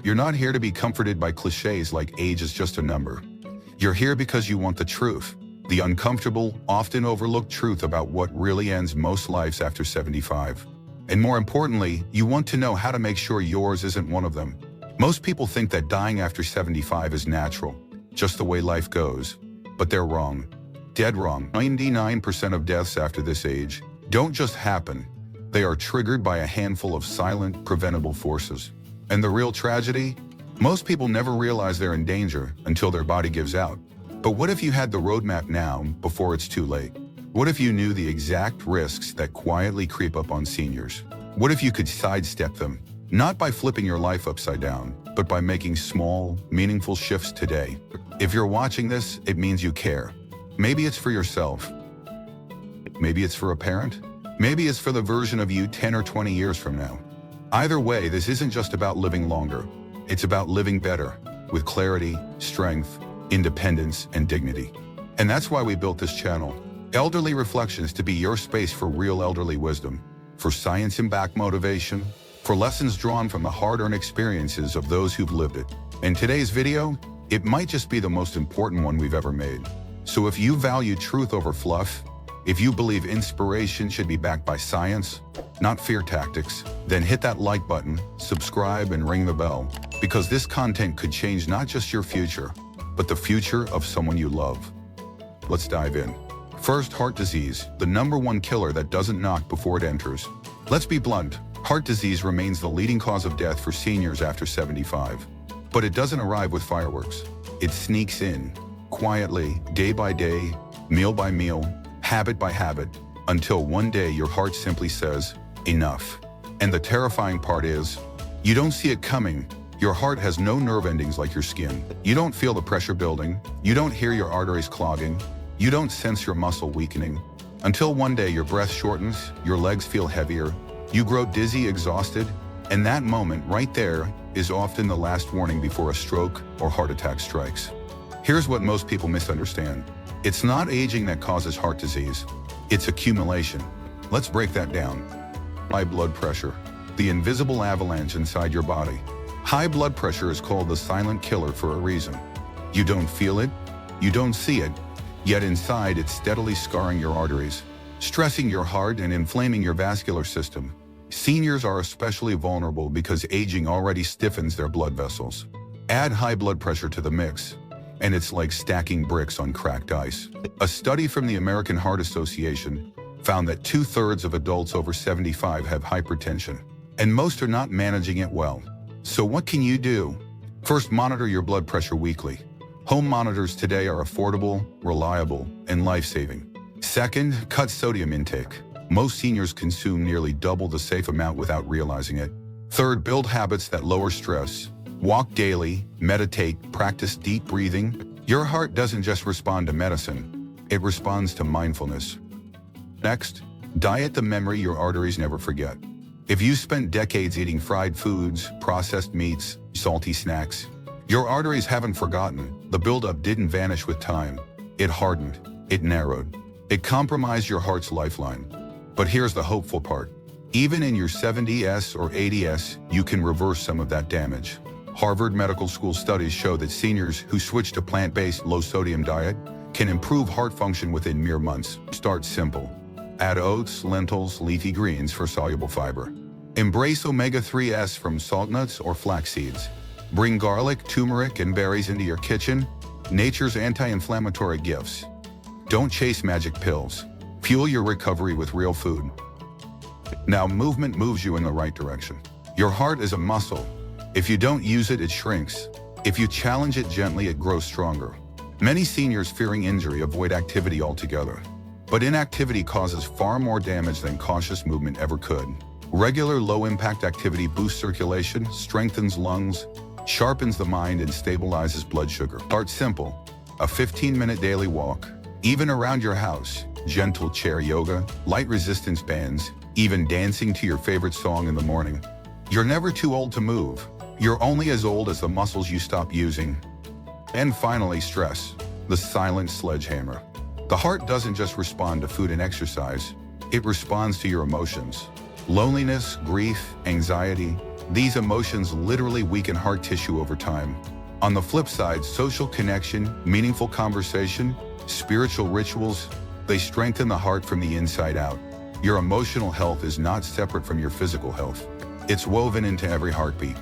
You're not here to be comforted by cliches like age is just a number. You're here because you want the truth, the uncomfortable, often overlooked truth about what really ends most lives after 75. And more importantly, you want to know how to make sure yours isn't one of them. Most people think that dying after 75 is natural, just the way life goes. But they're wrong. Dead wrong. 99% of deaths after this age don't just happen. They are triggered by a handful of silent, preventable forces. And the real tragedy? Most people never realize they're in danger until their body gives out. But what if you had the roadmap now before it's too late? What if you knew the exact risks that quietly creep up on seniors? What if you could sidestep them? Not by flipping your life upside down, but by making small, meaningful shifts today. If you're watching this, it means you care. Maybe it's for yourself. Maybe it's for a parent. Maybe it's for the version of you 10 or 20 years from now. Either way, this isn't just about living longer. It's about living better, with clarity, strength, independence, and dignity. And that's why we built this channel, Elderly Reflections, to be your space for real elderly wisdom, for science-backed motivation, for lessons drawn from the hard-earned experiences of those who've lived it. In today's video, it might just be the most important one we've ever made. So if you value truth over fluff, if you believe inspiration should be backed by science, not fear tactics, then hit that like button, subscribe, and ring the bell, because this content could change not just your future, but the future of someone you love. Let's dive in. First, heart disease, the #1 killer that doesn't knock before it enters. Let's be blunt, heart disease remains the leading cause of death for seniors after 75. But it doesn't arrive with fireworks. It sneaks in, quietly, day by day, meal by meal, habit by habit, until one day your heart simply says, enough. And the terrifying part is, you don't see it coming. Your heart has no nerve endings like your skin. You don't feel the pressure building. You don't hear your arteries clogging. You don't sense your muscle weakening. Until one day your breath shortens, your legs feel heavier, you grow dizzy, exhausted, and that moment right there is often the last warning before a stroke or heart attack strikes. Here's what most people misunderstand. It's not aging that causes heart disease. It's accumulation. Let's break that down. High blood pressure, the invisible avalanche inside your body. High blood pressure is called the silent killer for a reason. You don't feel it, you don't see it, yet inside it's steadily scarring your arteries, stressing your heart and inflaming your vascular system. Seniors are especially vulnerable because aging already stiffens their blood vessels. Add high blood pressure to the mix, and it's like stacking bricks on cracked ice. A study from the American Heart Association found that 2/3 of adults over 75 have hypertension, and most are not managing it well. So what can you do? First, monitor your blood pressure weekly. Home monitors today are affordable, reliable, and life-saving. Second, cut sodium intake. Most seniors consume nearly double the safe amount without realizing it. Third, build habits that lower stress. Walk daily, meditate, practice deep breathing. Your heart doesn't just respond to medicine, it responds to mindfulness. Next, diet the memory your arteries never forget. If you spent decades eating fried foods, processed meats, salty snacks, your arteries haven't forgotten. The buildup didn't vanish with time. It hardened, it narrowed, it compromised your heart's lifeline. But here's the hopeful part. Even in your 70s or 80s, you can reverse some of that damage. Harvard Medical School studies show that seniors who switch to plant-based, low-sodium diet can improve heart function within mere months. Start simple. Add oats, lentils, leafy greens for soluble fiber. Embrace omega-3s from salt nuts or flax seeds. Bring garlic, turmeric, and berries into your kitchen, nature's anti-inflammatory gifts. Don't chase magic pills. Fuel your recovery with real food. Now, movement moves you in the right direction. Your heart is a muscle. If you don't use it, it shrinks. If you challenge it gently, it grows stronger. Many seniors fearing injury avoid activity altogether. But inactivity causes far more damage than cautious movement ever could. Regular low-impact activity boosts circulation, strengthens lungs, sharpens the mind, and stabilizes blood sugar. Start simple. A 15-minute daily walk, even around your house, gentle chair yoga, light resistance bands, even dancing to your favorite song in the morning. You're never too old to move. You're only as old as the muscles you stop using. And finally, stress, the silent sledgehammer. The heart doesn't just respond to food and exercise, it responds to your emotions. Loneliness, grief, anxiety, These emotions literally weaken heart tissue over time. On the flip side, social connection, meaningful conversation, spiritual rituals, they strengthen the heart from the inside out. Your emotional health is not separate from your physical health. It's woven into every heartbeat.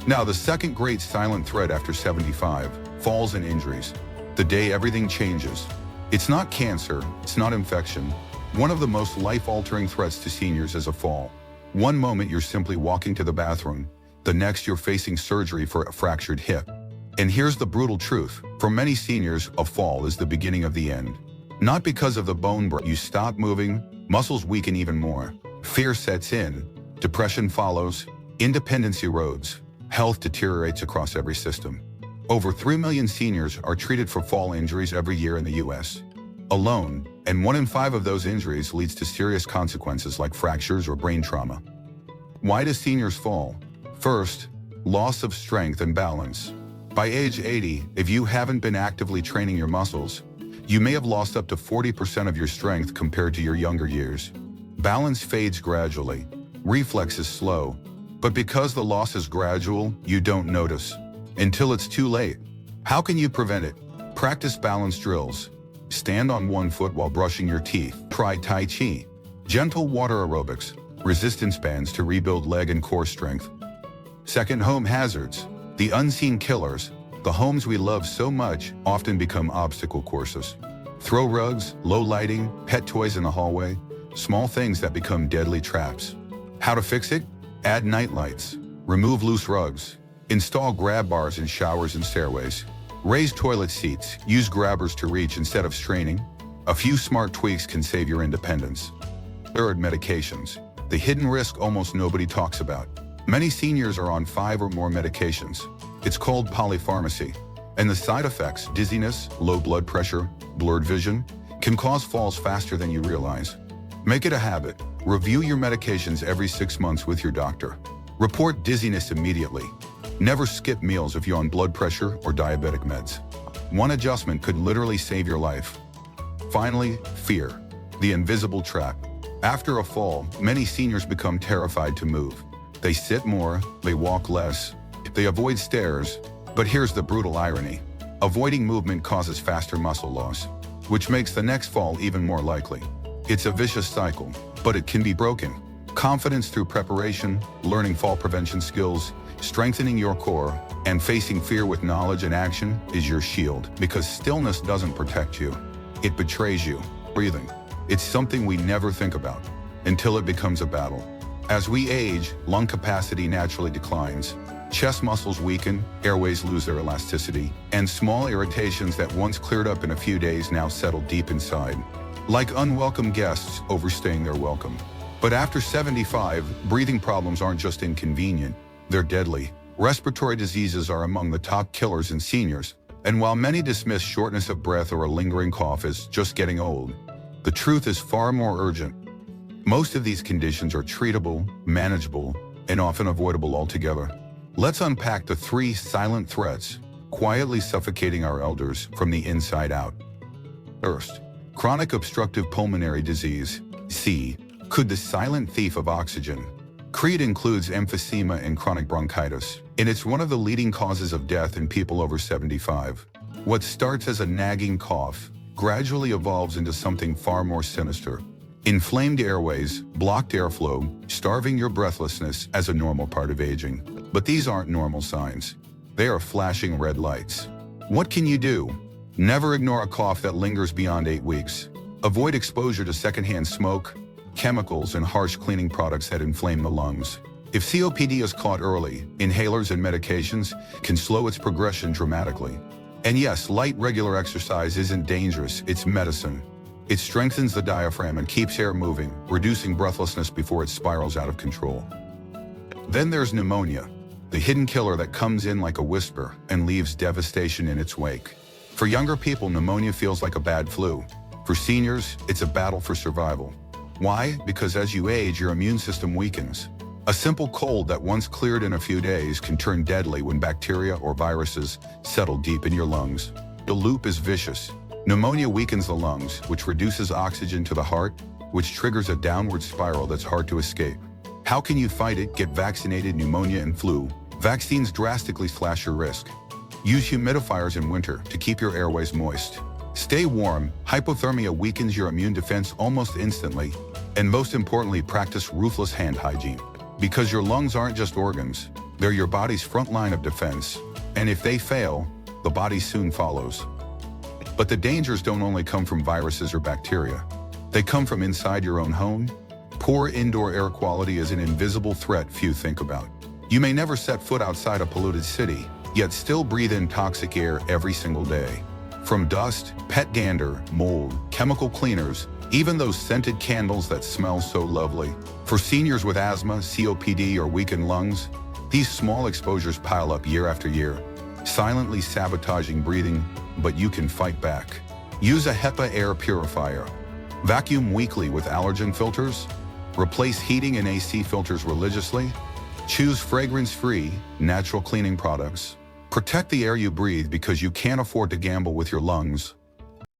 Now, the second great silent threat after 75, falls and injuries. The day everything changes. It's not cancer, it's not infection. One of the most life-altering threats to seniors is a fall. One moment you're simply walking to the bathroom, the next you're facing surgery for a fractured hip. And here's the brutal truth. For many seniors, a fall is the beginning of the end. Not because of the bone break. You stop moving, muscles weaken even more. Fear sets in, depression follows, independence erodes, health deteriorates across every system. Over 3 million seniors are treated for fall injuries every year in the U.S. alone, and 1 in 5 of those injuries leads to serious consequences like fractures or brain trauma. Why do seniors fall? First, loss of strength and balance. By age 80, if you haven't been actively training your muscles, you may have lost up to 40% of your strength compared to your younger years. Balance fades gradually. Reflex is slow. But because the loss is gradual, you don't notice until it's too late. How can you prevent it? Practice balance drills. Stand on one foot while brushing your teeth. Try Tai Chi. Gentle water aerobics. Resistance bands to rebuild leg and core strength. Second, home hazards. The unseen killers. The homes we love so much often become obstacle courses. Throw rugs, low lighting, pet toys in the hallway, small things that become deadly traps. How to fix it? Add night lights. Remove loose rugs. Install grab bars in showers and stairways. Raise toilet seats. Use grabbers to reach instead of straining. A few smart tweaks can save your independence. Third, medications. The hidden risk almost nobody talks about. Many seniors are on 5 or more medications. It's called polypharmacy. And the side effects, dizziness, low blood pressure, blurred vision, can cause falls faster than you realize. Make it a habit. Review your medications every 6 months with your doctor. Report dizziness immediately. Never skip meals if you're on blood pressure or diabetic meds. One adjustment could literally save your life. Finally, fear. The invisible trap. After a fall, many seniors become terrified to move. They sit more, they walk less, they avoid stairs. But here's the brutal irony. Avoiding movement causes faster muscle loss, which makes the next fall even more likely. It's a vicious cycle, but it can be broken. Confidence through preparation, learning fall prevention skills, strengthening your core, and facing fear with knowledge and action is your shield, because stillness doesn't protect you. It betrays you. Breathing. It's something we never think about until it becomes a battle. As we age, lung capacity naturally declines. Chest muscles weaken, airways lose their elasticity, and small irritations that once cleared up in a few days now settle deep inside. Like unwelcome guests overstaying their welcome. But after 75, breathing problems aren't just inconvenient, they're deadly. Respiratory diseases are among the top killers in seniors, and while many dismiss shortness of breath or a lingering cough as just getting old, the truth is far more urgent. Most of these conditions are treatable, manageable, and often avoidable altogether. Let's unpack the 3 silent threats quietly suffocating our elders from the inside out. First, chronic obstructive pulmonary disease, COPD, the silent thief of oxygen. COPD includes emphysema and chronic bronchitis, and it's one of the leading causes of death in people over 75. What starts as a nagging cough gradually evolves into something far more sinister. Inflamed airways, blocked airflow, starving your breathlessness as a normal part of aging. But these aren't normal signs. They are flashing red lights. What can you do? Never ignore a cough that lingers beyond 8 weeks. Avoid exposure to secondhand smoke, chemicals, and harsh cleaning products that inflame the lungs. If COPD is caught early, inhalers and medications can slow its progression dramatically. And yes, light regular exercise isn't dangerous, it's medicine. It strengthens the diaphragm and keeps air moving, reducing breathlessness before it spirals out of control. Then there's pneumonia, the hidden killer that comes in like a whisper and leaves devastation in its wake. For younger people, pneumonia feels like a bad flu. For seniors, it's a battle for survival. Why? Because as you age, your immune system weakens. A simple cold that once cleared in a few days can turn deadly when bacteria or viruses settle deep in your lungs. The loop is vicious. Pneumonia weakens the lungs, which reduces oxygen to the heart, which triggers a downward spiral that's hard to escape. How can you fight it? Get vaccinated, pneumonia and flu. Vaccines drastically slash your risk. Use humidifiers in winter to keep your airways moist. Stay warm. Hypothermia weakens your immune defense almost instantly. And most importantly, practice ruthless hand hygiene. Because your lungs aren't just organs, they're your body's front line of defense. And if they fail, the body soon follows. But the dangers don't only come from viruses or bacteria. They come from inside your own home. Poor indoor air quality is an invisible threat few think about. You may never set foot outside a polluted city, yet still breathe in toxic air every single day. From dust, pet dander, mold, chemical cleaners, even those scented candles that smell so lovely. For seniors with asthma, COPD, or weakened lungs, these small exposures pile up year after year, silently sabotaging breathing, but you can fight back. Use a HEPA air purifier. Vacuum weekly with allergen filters. Replace heating and AC filters religiously. Choose fragrance-free, natural cleaning products. Protect the air you breathe because you can't afford to gamble with your lungs.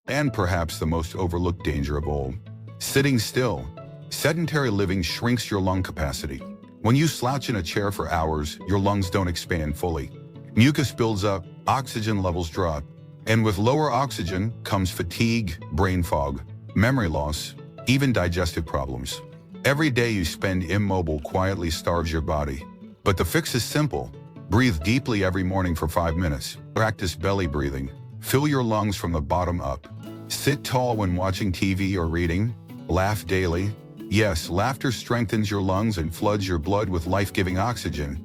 And perhaps the most overlooked danger of all, sitting still. Sedentary living shrinks your lung capacity. When you slouch in a chair for hours, your lungs don't expand fully. Mucus builds up, oxygen levels drop, and with lower oxygen comes fatigue, brain fog, memory loss, even digestive problems. Every day you spend immobile quietly starves your body. But the fix is simple. Breathe deeply every morning for 5 minutes. Practice belly breathing. Fill your lungs from the bottom up. Sit tall when watching TV or reading. Laugh daily. Yes, laughter strengthens your lungs and floods your blood with life-giving oxygen.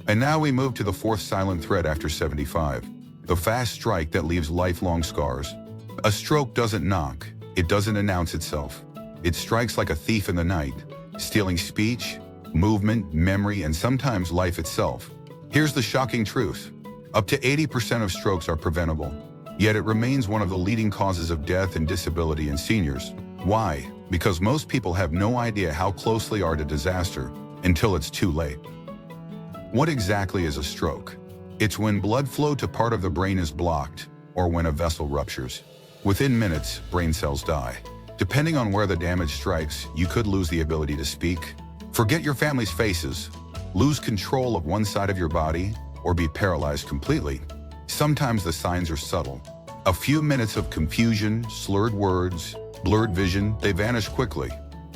And now we move to the fourth silent threat after 75. The fast strike that leaves lifelong scars. A stroke doesn't knock. It doesn't announce itself. It strikes like a thief in the night, stealing speech, movement, memory, and sometimes life itself. Here's the shocking truth. Up to 80% of strokes are preventable, yet it remains one of the leading causes of death and disability in seniors. Why? Because most people have no idea how close they are to disaster until it's too late. What exactly is a stroke? It's when blood flow to part of the brain is blocked, or when a vessel ruptures. Within minutes, brain cells die. Depending on where the damage strikes, you could lose the ability to speak, forget your family's faces, lose control of one side of your body, or be paralyzed completely. Sometimes the signs are subtle. A few minutes of confusion, slurred words, blurred vision, they vanish quickly.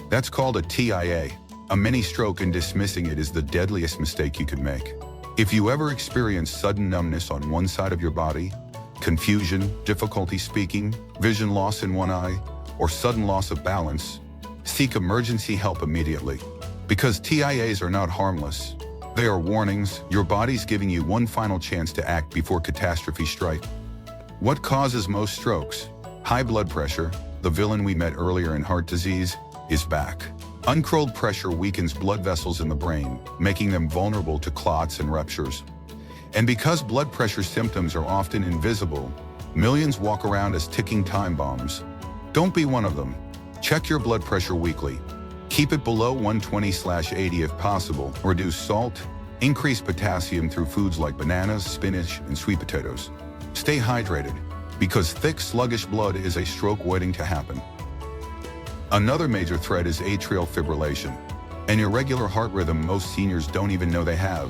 That's called a TIA, a mini stroke, and dismissing it is the deadliest mistake you could make. If you ever experience sudden numbness on one side of your body, confusion, difficulty speaking, vision loss in one eye, or sudden loss of balance, seek emergency help immediately. Because TIAs are not harmless. They are warnings. Your body's giving you one final chance to act before catastrophe strikes. What causes most strokes? High blood pressure, the villain we met earlier in heart disease, is back. Uncontrolled pressure weakens blood vessels in the brain, making them vulnerable to clots and ruptures. And because blood pressure symptoms are often invisible, millions walk around as ticking time bombs. Don't be one of them. Check your blood pressure weekly. Keep it below 120/80 if possible. Reduce salt. Increase potassium through foods like bananas, spinach, and sweet potatoes. Stay hydrated, because thick, sluggish blood is a stroke waiting to happen. Another major threat is atrial fibrillation, an irregular heart rhythm most seniors don't even know they have.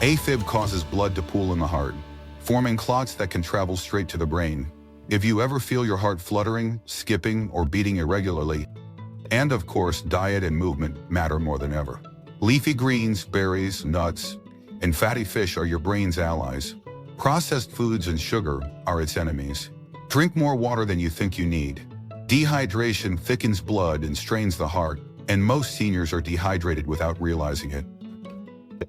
AFib causes blood to pool in the heart, forming clots that can travel straight to the brain. If you ever feel your heart fluttering, skipping, or beating irregularly, and of course, diet and movement matter more than ever. Leafy greens, berries, nuts, and fatty fish are your brain's allies. Processed foods and sugar are its enemies. Drink more water than you think you need. Dehydration thickens blood and strains the heart, and most seniors are dehydrated without realizing it.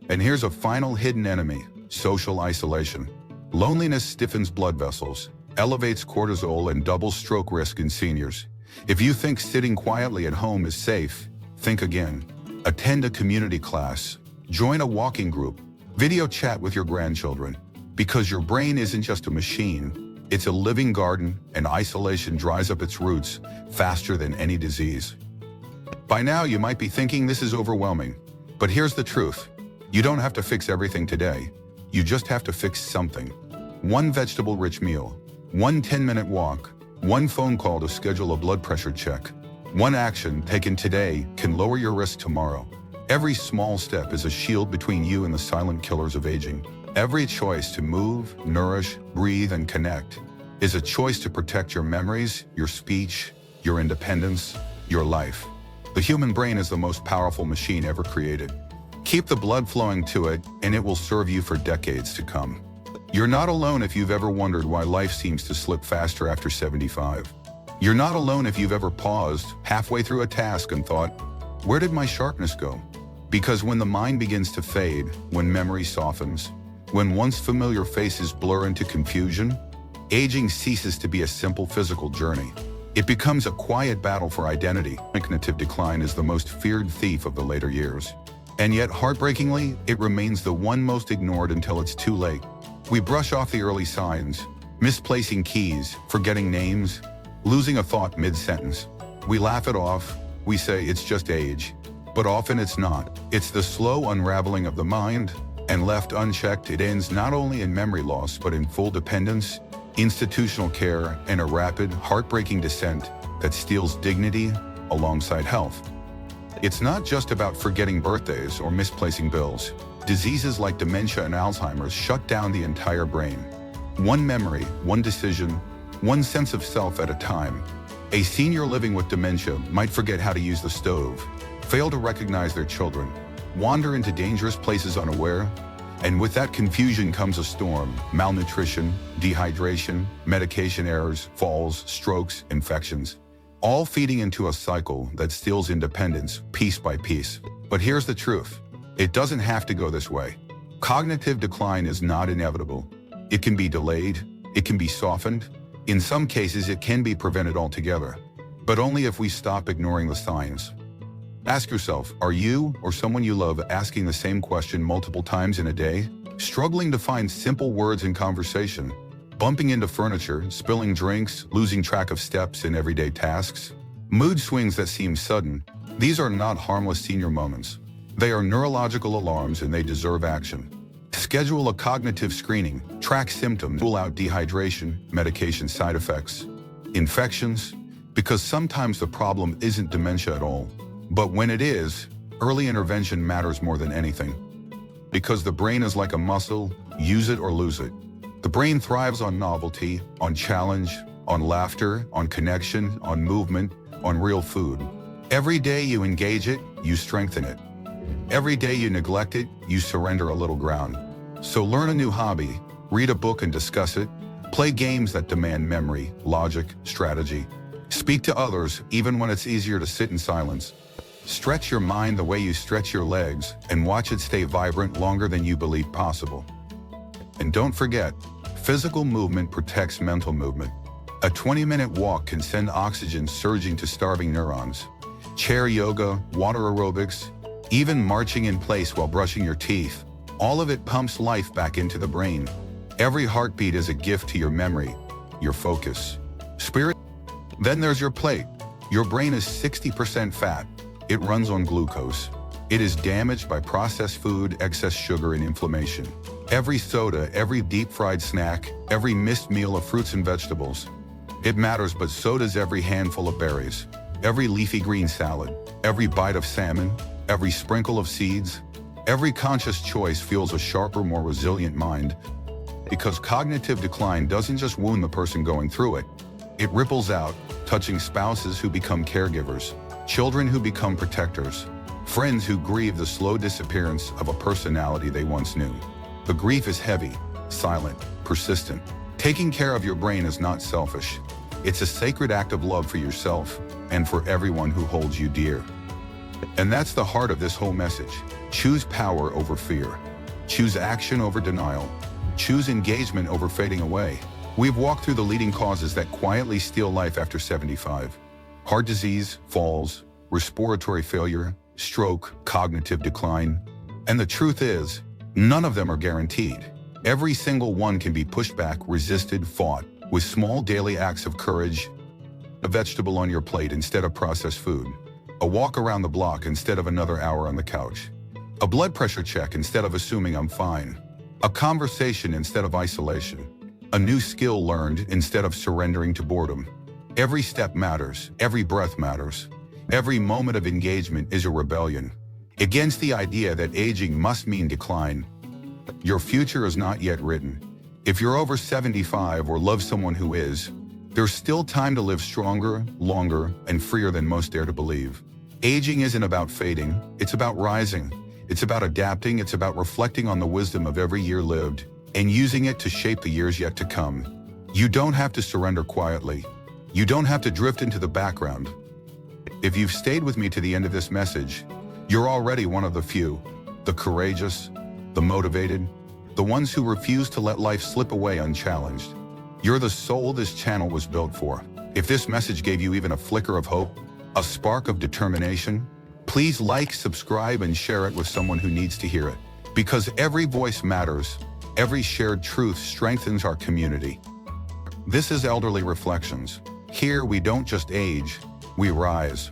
And here's a final hidden enemy: social isolation. Loneliness stiffens blood vessels, elevates cortisol, and doubles stroke risk in seniors. If you think sitting quietly at home is safe, think again. Attend a community class, join a walking group, video chat with your grandchildren, because your brain isn't just a machine, it's a living garden, and isolation dries up its roots faster than any disease. By now you might be thinking this is overwhelming, but here's the truth. You don't have to fix everything today. You just have to fix something. One vegetable-rich meal, one 10-minute walk, one phone call to schedule a blood pressure check. One action taken today can lower your risk tomorrow. Every small step is a shield between you and the silent killers of aging. Every choice to move, nourish, breathe, and connect is a choice to protect your memories, your speech, your independence, your life. The human brain is the most powerful machine ever created. Keep the blood flowing to it, and it will serve you for decades to come. You're not alone if you've ever wondered why life seems to slip faster after 75. You're not alone if you've ever paused halfway through a task and thought, where did my sharpness go? Because when the mind begins to fade, when memory softens, when once familiar faces blur into confusion, aging ceases to be a simple physical journey. It becomes a quiet battle for identity. Cognitive decline is the most feared thief of the later years. And yet, heartbreakingly, it remains the one most ignored until it's too late. We brush off the early signs, misplacing keys, forgetting names, losing a thought mid-sentence. We laugh it off, we say it's just age. But often it's not. It's the slow unraveling of the mind, and left unchecked, it ends not only in memory loss but in full dependence, institutional care, and a rapid, heartbreaking descent that steals dignity alongside health. It's not just about forgetting birthdays or misplacing bills. Diseases like dementia and Alzheimer's shut down the entire brain. One memory, one decision, one sense of self at a time. A senior living with dementia might forget how to use the stove, fail to recognize their children, wander into dangerous places unaware, and with that confusion comes a storm: malnutrition, dehydration, medication errors, falls, strokes, infections, all feeding into a cycle that steals independence piece by piece. But here's the truth. It doesn't have to go this way. Cognitive decline is not inevitable. It can be delayed, it can be softened. In some cases, it can be prevented altogether, but only if we stop ignoring the signs. Ask yourself, are you or someone you love asking the same question multiple times in a day? Struggling to find simple words in conversation? Bumping into furniture, spilling drinks, losing track of steps in everyday tasks? Mood swings that seem sudden? These are not harmless senior moments. They are neurological alarms, and they deserve action. Schedule a cognitive screening, track symptoms, rule out dehydration, medication side effects, infections, because sometimes the problem isn't dementia at all. But when it is, early intervention matters more than anything. Because the brain is like a muscle, use it or lose it. The brain thrives on novelty, on challenge, on laughter, on connection, on movement, on real food. Every day you engage it, you strengthen it. Every day you neglect it, you surrender a little ground. So learn a new hobby, read a book and discuss it, play games that demand memory, logic, strategy. Speak to others even when it's easier to sit in silence. Stretch your mind the way you stretch your legs and watch it stay vibrant longer than you believe possible. And don't forget, physical movement protects mental movement. A 20-minute walk can send oxygen surging to starving neurons. Chair yoga, water aerobics, even marching in place while brushing your teeth, all of it pumps life back into the brain. Every heartbeat is a gift to your memory, your focus, spirit. Then there's your plate. Your brain is 60% fat. It runs on glucose. It is damaged by processed food, excess sugar, and inflammation. Every soda, every deep-fried snack, every missed meal of fruits and vegetables. It matters, but so does every handful of berries, every leafy green salad, every bite of salmon, every sprinkle of seeds. Every conscious choice fuels a sharper, more resilient mind. Because cognitive decline doesn't just wound the person going through it. It ripples out, touching spouses who become caregivers, children who become protectors, friends who grieve the slow disappearance of a personality they once knew. The grief is heavy, silent, persistent. Taking care of your brain is not selfish. It's a sacred act of love for yourself and for everyone who holds you dear. And that's the heart of this whole message. Choose power over fear. Choose action over denial. Choose engagement over fading away. We've walked through the leading causes that quietly steal life after 75. Heart disease, falls, respiratory failure, stroke, cognitive decline. And the truth is, none of them are guaranteed. Every single one can be pushed back, resisted, fought, with small daily acts of courage. A vegetable on your plate instead of processed food. A walk around the block instead of another hour on the couch. A blood pressure check instead of assuming I'm fine. A conversation instead of isolation. A new skill learned instead of surrendering to boredom. Every step matters. Every breath matters. Every moment of engagement is a rebellion. against the idea that aging must mean decline. Your future is not yet written. If you're over 75 or love someone who is, there's still time to live stronger, longer, and freer than most dare to believe. Aging isn't about fading, it's about rising. It's about adapting, it's about reflecting on the wisdom of every year lived and using it to shape the years yet to come. You don't have to surrender quietly. You don't have to drift into the background. If you've stayed with me to the end of this message, you're already one of the few, the courageous, the motivated, the ones who refuse to let life slip away unchallenged. You're the soul this channel was built for. If this message gave you even a flicker of hope, a spark of determination, please like, subscribe, and share it with someone who needs to hear it. Because every voice matters, every shared truth strengthens our community. This is Elderly Reflections. Here we don't just age, we rise.